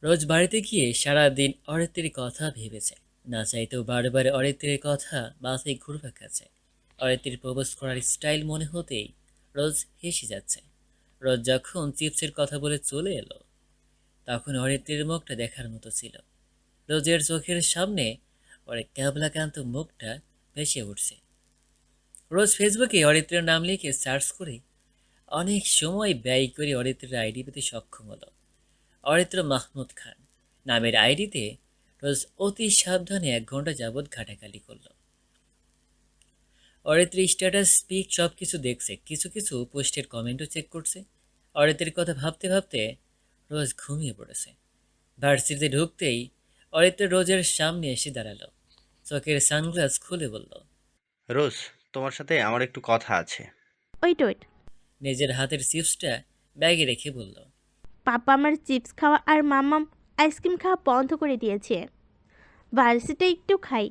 রোজ বাড়িতে গিয়ে সারাদিন অরিত্রের কথা ভেবেছে। না চাইতেও বারবার অরিত্রের কথা মাথায় ঘুরপাক খাচ্ছে। অরিত্রের প্রপোজ করার স্টাইল মনে হতেই রোজ হেসে যাচ্ছে। রোজ যখন চিপসের কথা বলে চলে এলো, তখন অরিত্রের মুখটা দেখার মতো ছিল। রোজের চোখের সামনে ওর ক্যাবলাকান্ত মুখটা ভেসে উঠছে। রোজ ফেসবুকে অরিত্রের নাম লিখে সার্চ করে অনেক সময় ব্যয় করে অরিত্রের আইডি পেতে সক্ষম হলো। অরিত্র মাহমুদ খান নামের আইডিতে রোজ অতি সাবধানে 1 ঘন্টা যাবৎ ঘাটাঘাটি করল। অরিত্রী স্ট্যাটাস পিক সবকিছু দেখছে, কিছু কিছু পোস্টের কমেন্টও চেক করছে। অরিত্রের কথা ভাবতে ভাবতে রোজ ঘুমিয়ে পড়েছে। ভার্সিটিতে ঢুকতেই অরিত্র রোজের সামনে এসে দাঁড়ালো। চোখের সানগ্লাস খুলে বলল, রোজ, তোমার সাথে আমার একটু কথা আছে। Wait wait. নিজের হাতের চিপসটা ব্যাগে রেখে বলল, পাপা আমার চিপস খাওয়া আর মাম্মাম আইসক্রিম খাওয়া বন্ধ করে দিয়েছে। ভার্সিটি একটু খাই,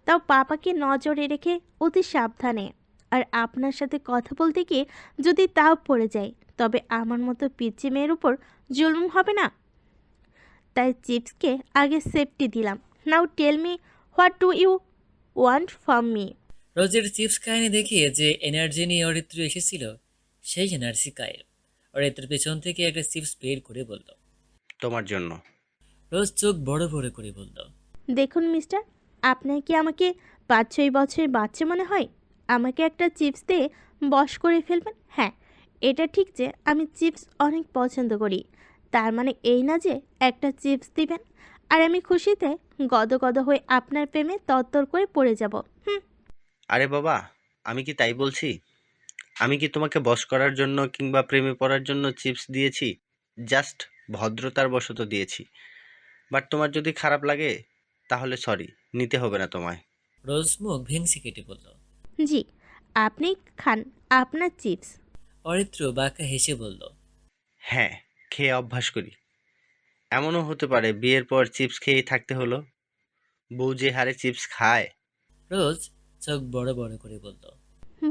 তাও পাপাকে নজরে রেখে অতি সাবধানে। আর আপনার সাথে কথা বলতে গিয়ে যদি তাও পড়ে যায়, তবে আমার মতো পিচ্চি মেয়ের উপর জুলুম হবে না। তাই চিপসকে আগে সেফটি দিলাম। Now tell me, what do you want from me? রোজের চিপস কাহিনী দেখিয়ে যে এনার্জি নিয়ে অরিত্র এসেছিল, সেই এনার্জি কায়ের। অরিত্র পেছন থেকে একটা চিপস বের করে বলল। তোমার জন্য। রোজ চোখ বড় বড় করে বলল, দেখুন মিস্টার, আপনার কি আমাকে 5-6 বছরের বাচ্চা মনে হয়? আমাকে একটা চিপস দিয়ে বশ করে ফেলবেন? হ্যাঁ, এটা ঠিক যে আমি চিপস অনেক পছন্দ করি। তার মানে এই না যে একটা চিপস দিবেন আর আমি খুশিতে গদগদ হয়ে আপনার প্রেমে তরতর করে পড়ে যাব। হুম। আরে বাবা, আমি কি তাই বলছি? আমি কি তোমাকে বশ করার জন্য কিংবা প্রেমে পড়ার জন্য চিপস দিয়েছি? জাস্ট ভদ্রতার বশত দিয়েছি। বাট তোমার যদি খারাপ লাগে, তাহলে সরি, নিতে হবে না তোমায়। রোজ মুখ ভেংসি কেটে বলল। জি, আপনি খান আপনার চিপস। অরিত্র বাঁকা হেসে বলল, হ্যাঁ, খেয়ে অভ্যাস করি। এমনও হতে পারে বিয়ের পর চিপস খেয়েই থাকতে হলো। বউ যে হারে চিপস খায়। রোজ চোখ বড় বড় করে বলল।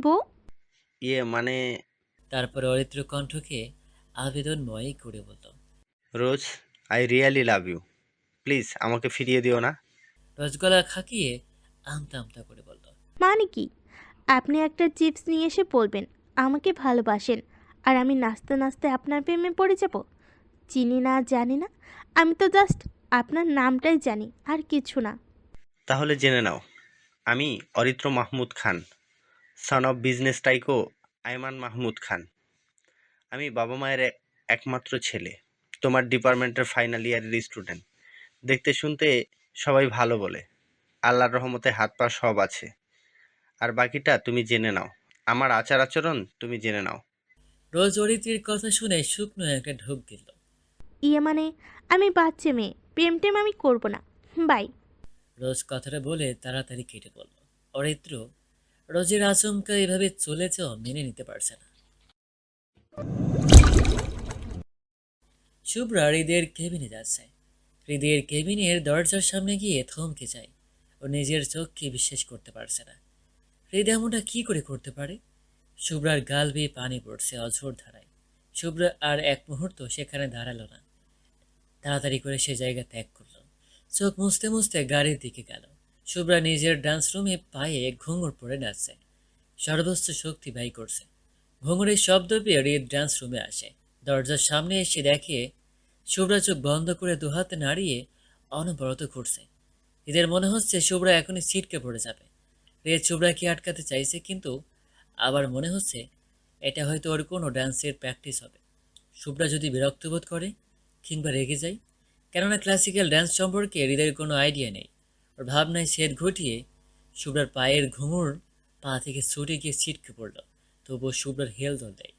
বউ? মানে, তারপর অরিত্র কণ্ঠকে আবেদনময় করে বলল। Rose, I really love you. Please আমাকে ফিরিয়ে দিও না। রোজ গলা খাকিয়ে আমতা আমতা করে বলল, মানে কি? আপনি একটা চিপস নিয়ে এসে বলবেন আমাকে ভালোবাসেন, আর আমি নাচতে নাচতে আপনার প্রেমে পড়ে যাব? চিনি না, জানি না, আমি তো জাস্ট আপনার নামটাই জানি, আর কিছু না। তাহলে জেনে নাও, আমি Aritra Mahmud Khan, son of business tycoon Ayman Mahmud Khan. আমি বাবা মায়ের একমাত্র ছেলে। তোমার ডিপার্টমেন্টের ফাইনাল ইয়ারের স্টুডেন্ট। দেখতে শুনতে সবাই ভালো বলে। আল্লাহর রহমতে হাত পা সব আছে। আর বাকিটা তুমি জেনে নাও। আমার আচার আচরণ তুমি জেনে নাও। রোজ অরিত্রের কথা শুনে শুকনো একটা ঢোক গেল। ইয়ে মানে, আমি বাচ্চা মেয়ে, প্রেম টেম আমি করব না। বাই। রোজ কথাটা বলে তাড়াতাড়ি কেটে পড়ল। অরিত্র রোজের আচমকা এভাবে চলে যাওয়া মেনে নিতে পারছে না। শুভ্রা হৃদের কেবিনে যাচ্ছে। হৃদের কেবিনের দরজার সামনে গিয়ে থমকে যায়। ও নিজের চোখকে বিশ্বাস করতে পারছে না। হৃদ এমনটা কি করে করতে পারে? শুভ্রার গাল বেয়ে পানি পড়ছে অঝোর ধারায়। শুভ্রা আর এক মুহূর্ত সেখানে দাঁড়ালো না। তাড়াতাড়ি করে সে জায়গা ত্যাগ করলো। চোখ মুছতে মুছতে গাড়ির দিকে গেল। শুভ্রা নিজের ডান্স রুমে পায়ে ঘুঙুর পরে নাচছে। সর্বোচ্চ শক্তি ব্যয় করছে। ঘুঙুরের শব্দ পেয়ে হৃদ ডান্স রুমে আসে। দরজার সামনে এসে দেখে শুভ্রা চোখ বন্ধ করে দুহাতে নাড়িয়ে অনবরত ঘুরছে। হৃদের মনে হচ্ছে শুভ্রা এখনই ছিটকে পড়ে যাবে। হৃদ শুভ্রাকে আটকাতে চাইছে, কিন্তু আবার মনে হচ্ছে এটা হয়তো ওর কোনো ডান্সের প্র্যাকটিস হবে। শুভ্রা যদি বিরক্ত বোধ করে কিংবা রেগে যায়, কেননা ক্লাসিক্যাল ডান্স সম্পর্কে হৃদয়ের কোনো আইডিয়া নেই। ওর ভাবনায় ছেদ ঘটিয়ে শুভ্রার পায়ের ঘুঙুর পা থেকে ছুটে গিয়ে ছিটকে পড়ল। তবুও শুভ্রার হেল দোল দেয়।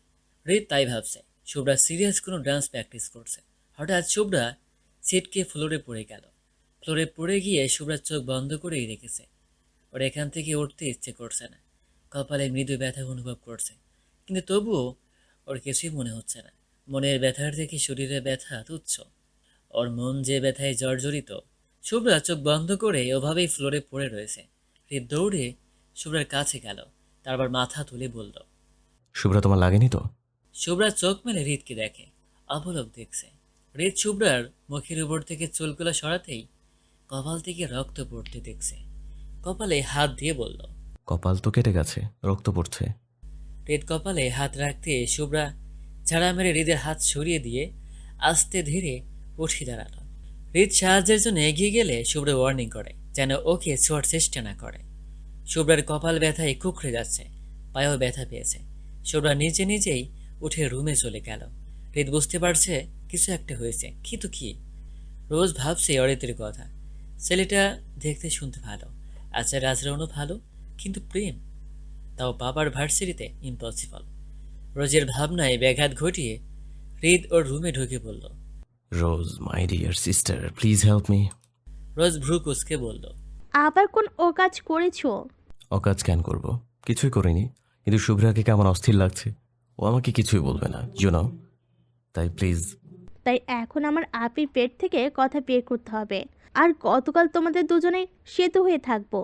হৃদ তাই ভাবছে শুভ্রা সিরিয়াস কোনো ডান্স প্র্যাকটিস করছে। হঠাৎ শুভ্রা ছিটকে ফ্লোরে পড়ে গেল। ফ্লোরে পড়ে গিয়ে শুভ্রার চোখ বন্ধ করেই রেখেছে। ওর এখান থেকে উঠতে ইচ্ছে করছে না। কপালে মৃদু ব্যথা অনুভব করছে, কিন্তু তবুও ওর কিছুই মনে হচ্ছে না। মনের ব্যথার থেকে শরীরের ব্যথা তুচ্ছ। ওর মন যে ব্যথায় জর্জরিত। শুভ্রা চোখ বন্ধ করে ওভাবেই ফ্লোরে পড়ে রয়েছে। হৃদ দৌড়ে শুভ্রার কাছে গেল, তারপর মাথা তুলে বলল। শুভ্রা, তোমার লাগেনি তো? শুভ্রা চোখ মেলে হৃদকে দেখে। অপলক দেখছে। হৃদ শুভ্রার মুখের উপর থেকে চুলগুলো সরাতেই কপাল থেকে রক্ত পড়তে দেখছে। কপালে হাত দিয়ে বলল। কপাল তো কেটে গেছে, রক্ত পড়ছে। হৃদ কপালে হাত রাখতে শুভ্রা ঝাড়া মেরে হৃদের হাত সরিয়ে দিয়ে আস্তে ধীরে উঠে দাঁড়ালো। হৃদ সাহায্যের জন্য এগিয়ে গেলে শুভ্রা ওয়ার্নিং করে যেন ওকে ছোঁয়ার চেষ্টা না করে। শুভ্রার কপাল ব্যথায় কুঁকড়ে যাচ্ছে, পায়েও ব্যথা পেয়েছে। শুভ্রা নিজে নিজেই উঠে রুমে চলে গেল। হৃদ বুঝতে পারছে কিছু একটা হয়েছে, কিন্তু কি? রোজ ভাবছে অরিতের কথা। ছেলেটা দেখতে শুনতে ভালো, আচার আচরণও ভালো, কিন্তু প্রেম, তাও বাবার ভার্সিটিতে ইম্পসিবল। রোজের ভাবনায় ব্যাঘাত ঘটিয়ে হৃদ ওর রুমে ঢুকে পড়ল। Rose, my dear sister, please help me. Rose ভ্রু কুঁচকে বলল। আবার কোন ও কাজ করেছো? অকাজ কেন করব? কিছুই করিনি, কিন্তু শুভ্রাকে কেমন অস্থির লাগছে। ও আমাকে কিছুই বলবে না, ইউ তাই প্লিজ। তাই এখন আমার আপির পেট থেকে কথা বের করতে হবে। আর গতকাল তোমাদের দুজনে সেতু হয়ে থাকবো।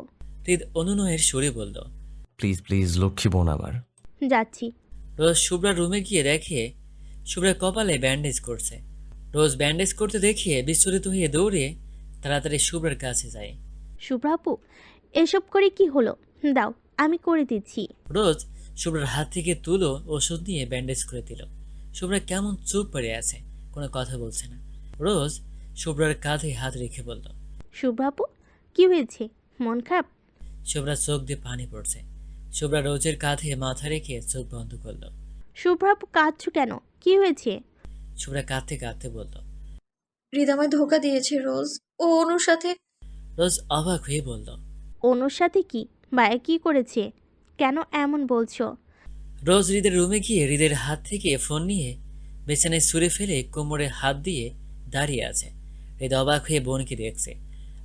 হৃদ অনুনয়ের সুরে বলল। প্লিজ প্লিজ, লক্ষ্মী বোন আমার। যাচ্ছি। রোজ শুভ্রার রুমে গিয়ে দেখে শুভ্রার কপালে ব্যান্ডেজ করছে। রোজ ব্যান্ডেজ করতে দেখিয়ে বিচলিত হয়ে দৌড়ে তাড়াতাড়ি শুভ্রার কাছে যায়। শুভ্রাপু, এসব করে কি হলো? দাও, আমি করে দিচ্ছি। রোজ শুভ্রার হাত থেকে তুলো ওষুধ নিয়ে ব্যান্ডেজ করে দিল। শুভ্রা কেমন চুপ পড়ে আছে, কোনো কথা বলছে না। রোজ শুভ্রার কাঁধে হাত রেখে বলল। শুভ্রাপু, কি হয়েছে? মন খারাপ? শুভ্রার চোখ দিয়ে পানি পড়ছে। শুভ্রা রোজের কাঁধে মাথা রেখে চোখ বন্ধ করলো। শুভ্রাপু, কাঁদছো কেন? কি হয়েছে? শুভ্রা কাঁদতে কাঁদতে বলল। হৃদ আমায় ধোকা দিয়েছে রোজ। ও অনুর সাথে। রোজ অবাক হয়ে বলল। অনুর সাথে কি? ভাইয়া কি করেছে? কেন এমন বলছো? রোজ হৃদের রুমে গিয়ে হৃদের হাত থেকে ফোন নিয়ে বিছানায় ছুঁড়ে ফেলে কোমরে হাত দিয়ে দাঁড়িয়ে আছে। হৃদ অবাক হয়ে বোনকে দেখছে,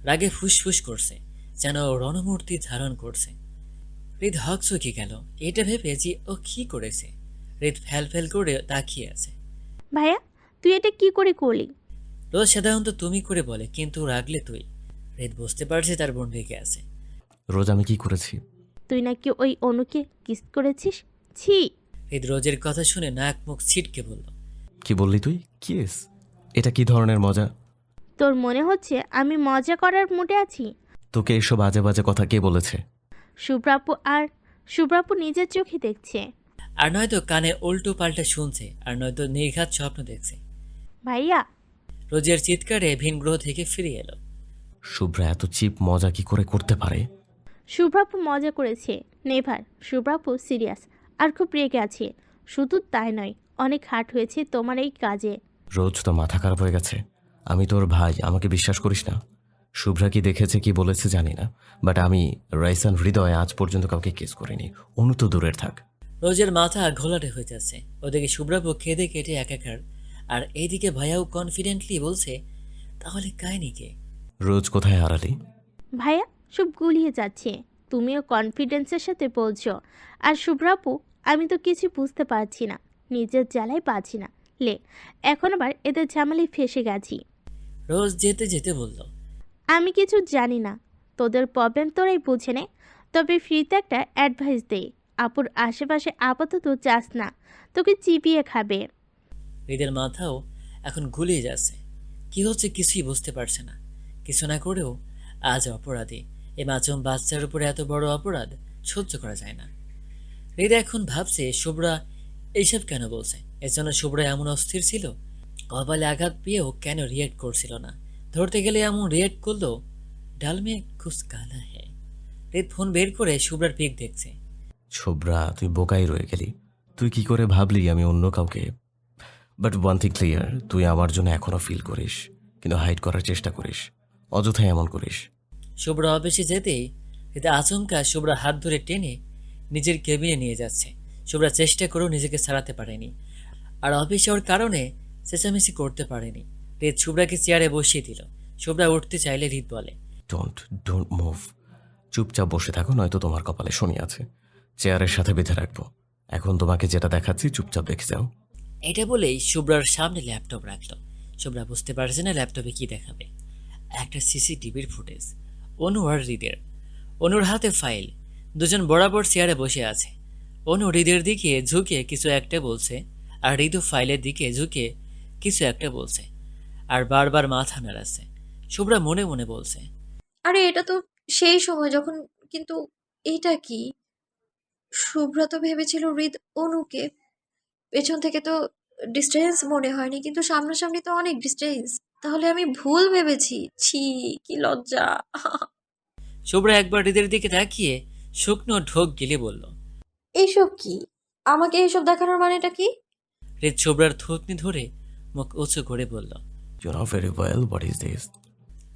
রাগে ফুসফুস করছে, যেন রণমূর্তি ধারণ করছে। হৃদ হকচকে গেল এটা ভেবে যে ও কি করেছে। হৃদ ফ্যাল ফ্যাল করে তাকিয়ে আছে। ভাইয়া, তুই এটা কি করে করলি? রোজ সাধারণত তুমি করে বলে, কিন্তু রাগলে তুই। হৃদ বুঝতে পারছে তার বোন রেগে আছে। রোজ, আমি কি করেছি? তুই নাকি ওই অনুকে কিস করেছিস? ছি! হৃদ রোজের কথা শুনে নাক মুখ ছিটকে বলল। কি বললি তুই? কিস? এটা কি ধরনের মজা? তোর মনে হচ্ছে আমি মজা করার মুডে আছি? তোকে এসব বাজে বাজে কথা কে বলেছে? শুভ্রাপু নিজের চোখে দেখছে। আর নয়তো কানে উল্টো পাল্টা শুনছে, আর নয়তো নির্ঘাত স্বপ্ন দেখছে। ভাইয়া! রোজের চিৎকারে ভিন গ্রহ থেকে ফিরে এলো। শুভ্রা এত চিপ মজা কি করে করতে পারে? শুভ্রাপু মজা করেছে। নেভার। শুভ্রাপু সিরিয়াস আর খুব রেগে আছে। শুধু তাই নয়, অনেক হার্ট হয়েছে তোমার এই কাজে। রোজ, তোর মাথা খারাপ হয়ে গেছে। আমি তোর ভাই, আমাকে বিশ্বাস করিস না? শুভ্রা কি দেখেছে কি বলেছে জানি না, বাট আমি রাইসান হৃদয়ে আজ পর্যন্ত কাউকে কেস করিনি। অনু তো দূরের থাক। রোজের মাথা ঘোলাটে হয়ে যাচ্ছে। ওদিকে শুভ্রাপু খেদে কেটে একাকার, আর এইদিকে ভাইয়াও কনফিডেন্টলি বলছে, তাহলে কাহিনী কে? রোজ, কোথায় হারালি? ভাইয়া, সব গুলিয়ে যাচ্ছে। তুমিও কনফিডেন্সের সাথে বলছো। আর শুভ্রাপু, আমি তো কিছু বুঝতে পারছি না, নিজের জ্বালায় পাচ্ছি না। লে, এখন আবার এদের ঝামেলায় ফেসে গেছি। রোজ যেতে যেতে বলল। আমি কিছু জানি না, তোদের প্রবলেম তোরাই বুঝে নে। তবে ফ্রিতে একটা অ্যাডভাইস দে, আপুর আশেপাশে আপাতত যাস না, তোকে চিবিয়ে খাবে। হৃদের মাথাও এখন গুলিয়ে যাচ্ছে। কি হচ্ছে কিছুই বুঝতে পারছে না। কিছু না করেও আজ অপরাধী। এ মাসুম বাচ্চার উপরে এত বড় অপরাধ সহ্য করা যায় না। হৃদ এখন ভাবছে শুভ্রা এইসব কেন বলছে। এর জন্য শুভ্রা এমন অস্থির ছিল। কপালে আঘাত পেয়েও কেন রিয়েক্ট করছিল না? ধরতে গেলে এমন রিয়েক্ট করলো। ডাল মে কুছ কালা হ্যায়। হৃদ ফোন বের করে শুভ্রার পিক দেখছে। শুভ্রা, তুই বোকাই রয়ে গেলি। তুই কি করে ভাবলি আমি অন্য কাউকে? বাট ওয়ান থিং ক্লিয়ার, তুই আমার জন্য এখনো ফিল করিস, কিন্তু হাইড করার চেষ্টা করিস। অযথাই এমন করিস। শুভ্রা অফিসে যেতেই হৃদ আচমকা শুভ্রা হাত ধরে টেনে নিজের কেবিনে নিয়ে যাচ্ছে। শুভ্রা চেষ্টা করেও নিজেকে ছাড়াতে পারেনি, আর অফিসে ওর কারণে চেঁচামেচি করতে পারেনি। হৃদ শুভ্রাকে চেয়ারে বসিয়ে দিল। শুভ্রা উঠতে চাইলে হৃদ বলে। Don't don't move. চুপচাপ বসে থাকো, নয়তো তোমার কপালে শনি আছে। চেয়ারের সাথে বেঁধে রাখবো। এখন তোমাকে যেটা দেখাচ্ছি চুপচাপ দেখে যাও। এটা বলেই শুভ্রার সামনে ল্যাপটপ রাখলো। শুভ্রা বুঝতে পারছে না ল্যাপটপে কি দেখাবে। একটা সিসিটিভির ফুটেজ। অনু আর হৃদের। অনুর হাতে ফাইল। দুজন বরাবর চেয়ারে বসে আছে। অনু হৃদের দিকে ঝুঁকে কিছু একটা বলছে, আর হৃদু ফাইলের দিকে ঝুঁকে কিছু একটা বলছে আর বারবার মাথা নাড়াচ্ছে। শুভ্রা মনে মনে বলছে, আরে এটা তো সেই সময় যখন, কিন্তু এটা কি? শুভ্রা তো ভেবেছিল হৃদ অনুকে। পেছন থেকে তো ডিস্টেন্স মনে হয়নি, কিন্তু সামনাসামনি তো অনেক ডিস্টেন্স। তাহলে আমি ভুল ভেবেছি। ছি, কি লজ্জা! শুভ্রা একবার হৃদের দিকে তাকিয়ে শুকনো ঢোক গিলে বলল। এইসব কি? আমাকে এইসব দেখানোর মানেটা কি? হৃদ শুভ্রার থুতনি ধরে মুখ উঁচু করে বলল। You know very well what is this.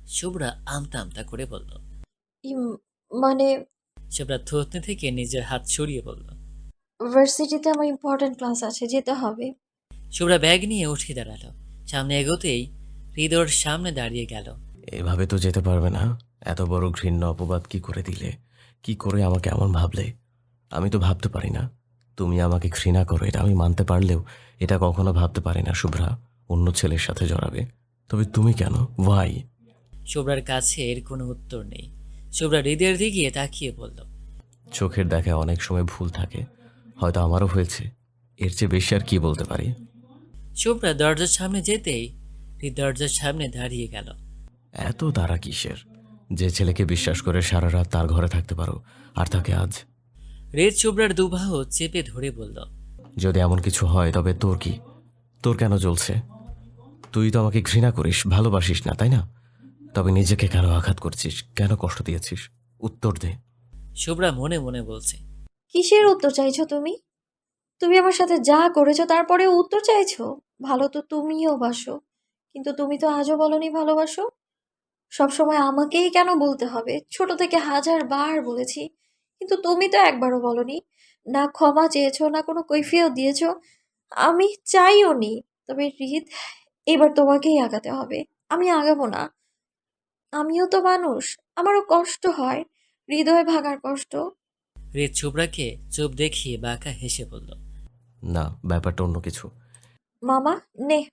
Shubhra আমতা আমতা করে বলল। ইম- মানে শুভ্রা থুতনি থেকে নিজের হাত সরিয়ে বলল। ভার্সিটিতে আমার ইম্পর্টেন্ট ক্লাস আছে, যেতে হবে। শুভ্রা ব্যাগ নিয়ে উঠে দাঁড়ালো। সামনে এগোতেই হৃদ ওর সামনে দাঁড়িয়ে গেল। এভাবে তো যেতে পারবে না। এত বড় ঘৃণ্য অপবাদ কি করে দিলে? কি করে আমাকে এমন ভাবলে? আমি তো ভাবতে পারি না তুমি আমাকে ঘৃণা করো, এটা আমি মানতে পারলেও এটা কখনো ভাবতে পারি না শুভ্রা অন্য ছেলের সাথে জড়াবে। তবে তুমি কেন? ওয়াই? শুভ্রার কাছে এর কোনো উত্তর নেই। শুভ্রা হৃদের দিকে তাকিয়ে বলল। চোখের দেখায় অনেক সময় ভুল থাকে, হয়তো আমারও হয়েছে। এর চেয়ে বেশি আর কি বলতে পারি? শুভ্রা দরজার সামনে যেতেই হৃদ দরজার সামনে দাঁড়িয়ে গেল। এত তারা কিসের? যে ছেলেকে বিশ্বাস করে সারা রাত তার ঘরে থাকতে পারো, আর তাকে আজ? হৃদ শুভ্রার দুবাহু চেপে ধরে বলল। যদি এমন কিছু হয় তবে তোর কি? তোর কেন জ্বলছে? তুই তো আমাকে ঘৃণা করিস, ভালোবাসিস না, তাই না? তবে নিজেকে কেন আঘাত করছিস? কেন কষ্ট দিয়েছিস? উত্তর দে। শুভ্রা মনে মনে বলছে। কিসের উত্তর চাইছো তুমি? তুমি আমার সাথে যা করেছো তারপরে উত্তর চাইছো? ভালো তো তুমিও বাসো, কিন্তু তুমি তো আজও বলনি ভালোবাসো। সবসময় আমাকেই কেন বলতে হবে? ছোট থেকে হাজার বার বলেছি, কিন্তু তুমি তো একবারও বলনি। না ক্ষমা চেয়েছো, না কোনো কৈফিয়ত দিয়েছো। আমি চাইও নি। তবে হৃদ, এবার তোমাকেই আগাতে হবে। আমি আগাবো না। আমিও তো মানুষ, আমারও কষ্ট হয়, হৃদয় ভাঙার কষ্ট। হৃদ শুভ্রাকে চুপ দেখিয়ে বাঁকা হেসে বলল। না, ব্যাপারটা অন্য কিছু। মামা, নে।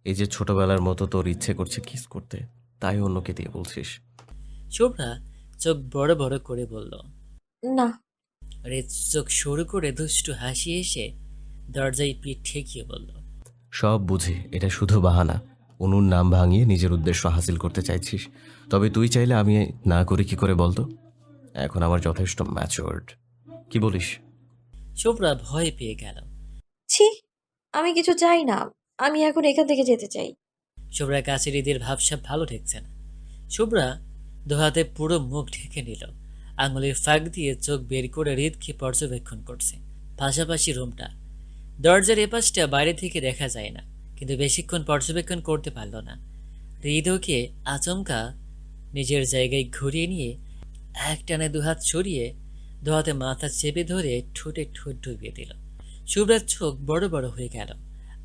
এই যে ছোটবেলার মতো তোর ইচ্ছে করছে কিস করতে, তাই অন্যকে দিয়ে বলছিস? শুভ্রা চোখ বড় বড় করে বলল। না। হৃদ চোখ সরু করে দুষ্টু হাসি এসে দরজায় পিঠ ঠেকিয়ে বলল। সব বুঝি, এটা শুধু বাহানা। অনুর নাম ভাঙিয়ে নিজের উদ্দেশ্য হাসিল করতে চাইছিস। তবে তুই চাইলে আমি না করি কি করে বলতো? এখন আমার যথেষ্ট ম্যাচিওর্ড। কি বলিস? শুভ্রা ভয় পেয়ে গেল। ছি, আমি কিছু চাই না। আমি এখন এখান থেকে যেতে চাই। শুভ্রার কাছে হৃদের ভাবসাব ভালো ঠেকছে না। শুভ্রা দোহাতে পুরো মুখ ঢেকে নিল। আঙুলের ফাঁক দিয়ে চোখ বের করে হৃদকে পর্যবেক্ষণ করছে। পাশাপাশি রুমটা, দরজার এপাশটা বাইরে থেকে দেখা যায় না, কিন্তু বেশিক্ষণ পর্যবেক্ষণ করতে পারল না। হৃদকে আচমকা নিজের জায়গায় ঘুরিয়ে নিয়ে একটানে দুহাত সরিয়ে দোহাতে মাথা চেপে ধরে ঠোঁটে ঠোঁট ডুবিয়ে দিল। শুভ্রার চোখ বড় বড় হয়ে গেল।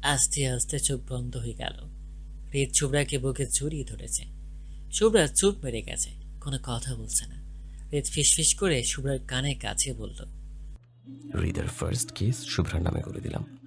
আস্তে আস্তে চোখ বন্ধ হয়ে গেল। হৃদ শুভ্রাকে বুকে জড়িয়ে ধরেছে। শুভ্রা চুপ মেরে গেছে, কোনো কথা বলছে না। হৃদ ফিসফিস করে শুভ্রার কানে কাছে বলল। হৃদের ফার্স্ট কিস শুভ্রার নামে করে দিলাম।